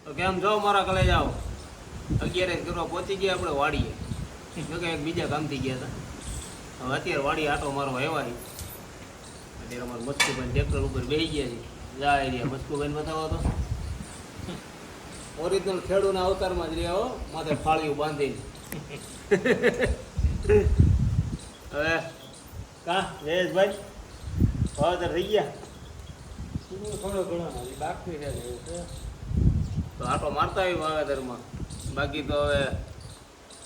તો કેમ જાઓ મારા કલે જાઓ 11 કરવા પહોંચી ગયા આપણે વાડીએ. જો કે એક બીજા કામથી ગયા હતા. હવે અત્યારે વાડી આટો મારો આવ્યા અત્યારે અમારું મસ્કુભાઈ ટ્રેક્ટર ઉપર બેસી ગયા છે. જા એરિયા મસ્કુભાઈને બતાવો તો ઓરિજિનલ ખેડૂના અવતારમાં જ રહ્યા હો, માથે ફાળીઓ બાંધીને. હવે કા જયેશભાઈ વાવેતર થઈ ગયા? થોડો ઘણો બાકી છે તો આટો મારતા હોય વાવેતરમાં. બાકી તો હવે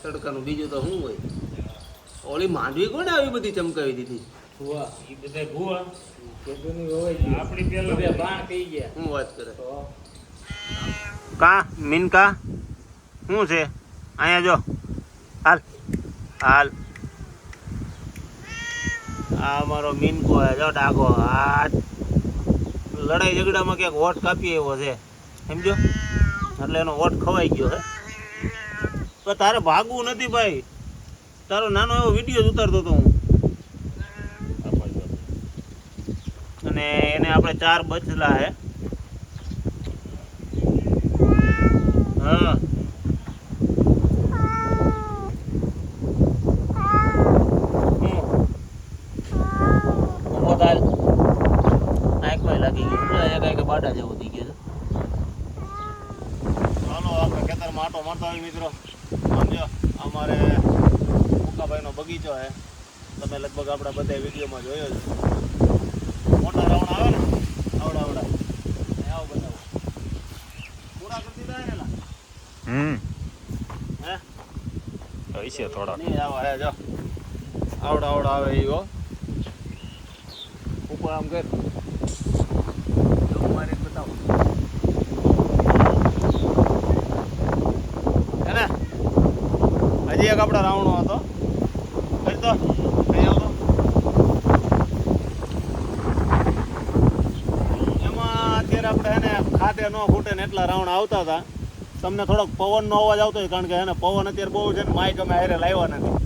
તડકાનું બીજું તો શું હોય? ઓલી માંડવી કોને આવી બધી ચમકાવી દીધી? ભૂવા એ બધા ભૂવા ખેડૂતની હોવાઈ ગઈ. આપણી પેલા બાણ થઈ ગયા. શું વાત કરે? કા મિનકા શું છે? અહીંયા જો હાલ હાલ. આ અમારો મિનકો હે જો ડાકો. આ લડાઈ ઝઘડામાં ક્યાંક વોટ કાપી એવો છે સમજો, એટલે એનો વોટ ખવાઈ ગયો હે. તો તારે ભાગવું નથી ભાઈ, તારો નાનો એવો વિડીયો જ ઉતારતો હતો હું. અને એને આપણે 4 બચલા હે. હા લાગી ગયું બાડા જેવું થઈ ગયું. ચાલો આપણે ખેતરમાં આટો મારતા હોય મિત્રો. સમજો અમારે મુકાભાઈનો બગીચો છે, તમે લગભગ આપણા બધા વિડીયોમાં જોયો છે. મોટા રાઉન્ડ આવે ને આવડા આવડા આવો બતાવો પૂરા કરી દીધા ને લા. હે પૈસે થોડા નહીં આવા હે જો આવડા આવડા આવે એ હો. ઉપર આમ કર બતાવો હે ને. હજી એક આપણા રાવણો હતો કરી તો કઈ આવતો. એમાં અત્યારે આપણે એને ખાતે ન ફૂટે ને એટલા રાઉન્ડ આવતા હતા. તમને થોડોક પવનનો અવાજ આવતો હોય કારણ કે એને પવન અત્યારે બહુ છે ને. માઇક અમે હારે લાવ્યા નથી.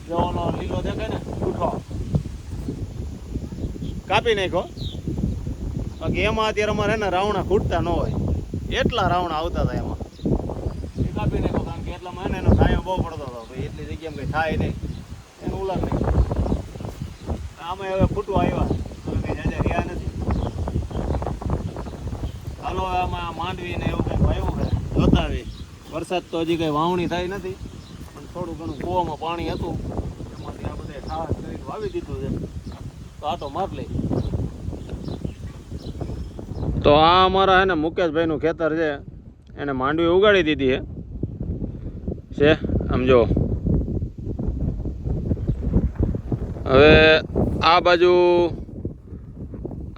જો ઓલો લીલો દેખાય ને ઉઠો કાપી નાખો. બાકી એમાં અત્યારે અમારે એને રાવણા ખૂટતા ન હોય એટલા રાવણા આવતા હતા એમાં. એ કાપી નાખો કારણ કે એટલામાં એને એનો છાંયો બહુ પડતો હતો. ભાઈ એટલી જગ્યામાં કંઈ થાય નહીં એનું ઉલાર નહીં. આમાં હવે ફૂટવા આવ્યા તો કંઈ જાજા રહ્યા નથી. હાલો આમાં માંડવી ને એવું કંઈક વાવ્યું છે જોતા આવી. વરસાદ તો હજી કંઈ વાવણી થઈ નથી પણ થોડું ઘણું કૂવામાં પાણી હતું એમાંથી આ બધે ખાસ કરીને વાવી દીધું છે. તો આ તો માર લઈ. તો આ અમારા હે ને મુકેશભાઈનું ખેતર છે, એને માંડવી ઉગાડી દીધી છે આમ જો. હવે આ બાજુ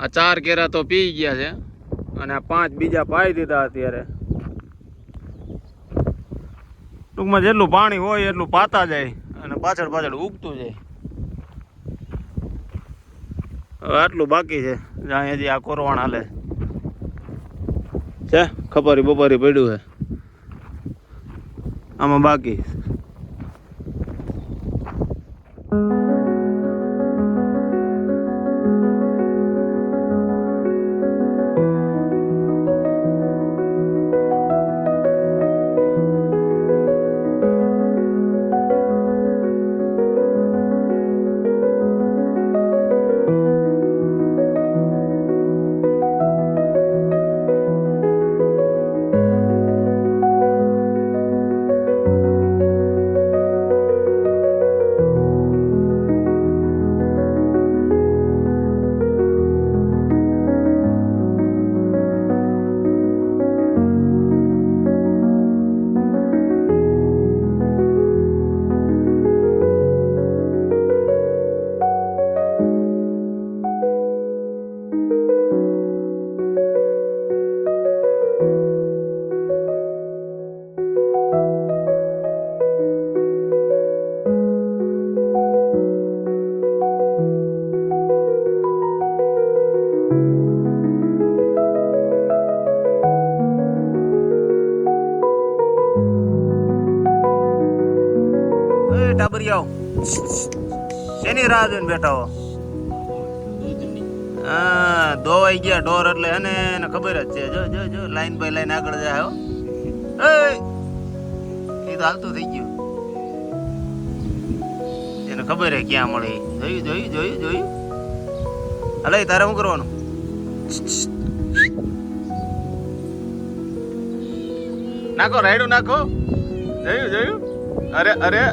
આ 4 કેરા તો પી ગયા છે અને આ 5 બીજા પાઈ દીધા અત્યારે. ટૂંકમાં જેટલું પાણી હોય એટલું પાતા જાય અને પાછળ પાછળ ઉગતું જાય. હવે આટલું બાકી છે જ્યાં હજી આ કોરવાણ હાલે છે. ખપારી બપારી પડ્યું છે આમાં બાકી. ટાબરિયાઓ શેની રાહ જોઈને બેઠા હો? હા ધોવાઈ ગયા ઢોર એટલે એને એને ખબર જ છે. જો જો જો લાઈન બાય લાઈન આગળ જાય હો. એ તો હાલતું થઈ ગયું. એને ખબર હે ક્યાં મળે. જોયું જોયું જોયું જોયું. હાલે તારે શું કરવાનું? નાખો રાયડું નાખો. જોયું જોયું. અરે અરે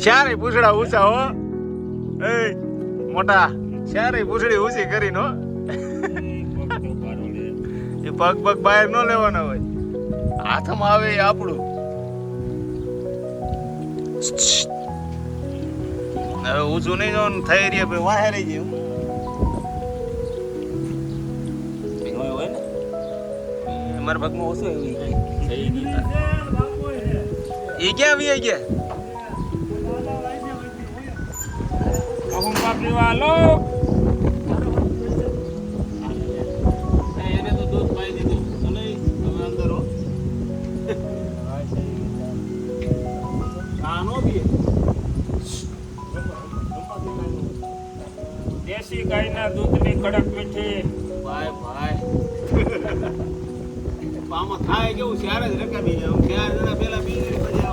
શારે પૂછડા ઊંચા હો. એ મોટા શારે પૂછડી ઊંચી કરીને હો. એ પગ પગ બહાર ન લેવાના હોય. હાથમાં આવે એ આપણું. હવે ઊંચું નહીં જવાનું થઈ રહ્યા ભાઈ વાહે રહી ગયું. મારા પગમાં ઓછું એવું એ ક્યાં આવી ગયા? એને તો દૂધ પાઈ દીધું. ચલે હવે અંદર હો. કાનો બી દેશી ગાયના દૂધની કડક મીઠી. ભાઈ ભાઈ આમાં થાય કેવું શિયાર જ રકાબી જાય. શિયાર જરા પેલા બી પછી